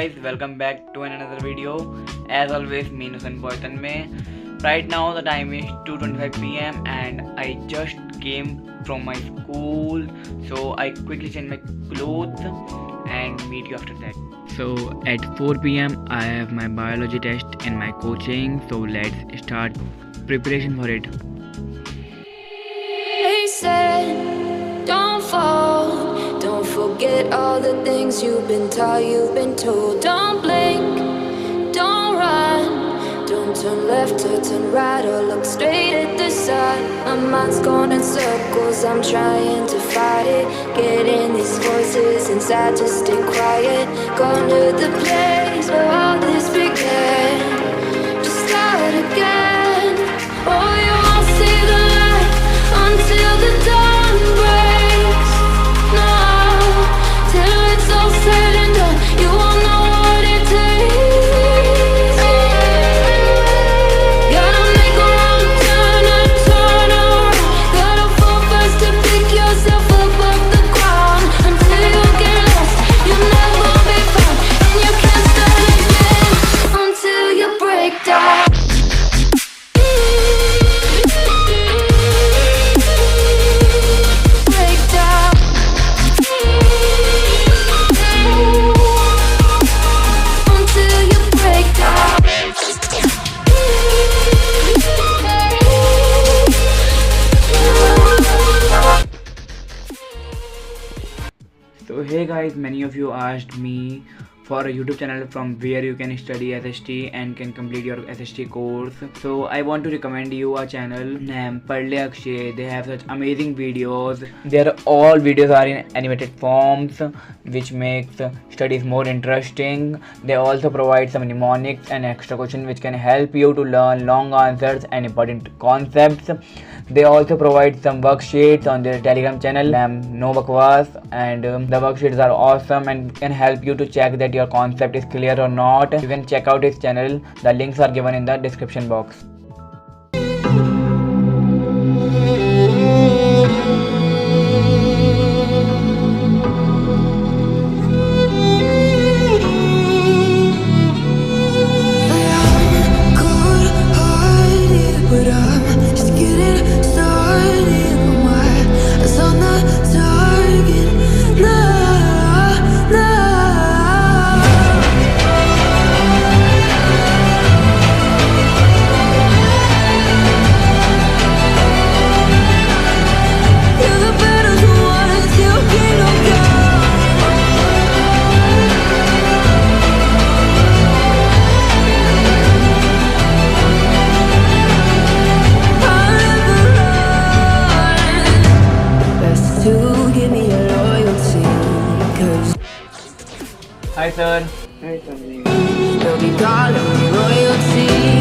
guys, welcome back to another video. As always, me Nusan Boy Tanmay. Right now the time is 2:25 p.m. and I just came from my school, so I quickly change my clothes and meet you after that. So at 4 p.m. I have my biology test and my coaching, so let's start preparation for it. They said, don't fall, don't forget all the things you've been taught, you've been told. Don't blink, don't run, don't turn left or turn right or look straight at the sun. My mind's going in circles, I'm trying to fight it, getting these voices inside to stay quiet. Gone to the place where all this began, to start again. Oh, you won't see the light until the dawn breaks. No, till it's all said and done, you won't know what it takes. Gotta make a wrong turn and turn around. Gotta fall fast to pick yourself up off the ground. Until you get lost, you'll never be found, and you can't start again until you break down. So hey guys, many of you asked me for a YouTube channel from where you can study SST and can complete your SST course. So I want to recommend you a channel named Padle Akshay. They have such amazing videos. Their all videos are in animated forms, which makes studies more interesting. They also provide some mnemonics and extra questions which can help you to learn long answers and important concepts. They also provide some worksheets on their Telegram channel, No Bakwas, and the worksheets are awesome and can help you to check that your concept is clear or not. You can check out his channel. The links are given in the description box. Hi sir. Hi Tanmay. They'll be calling me royalty.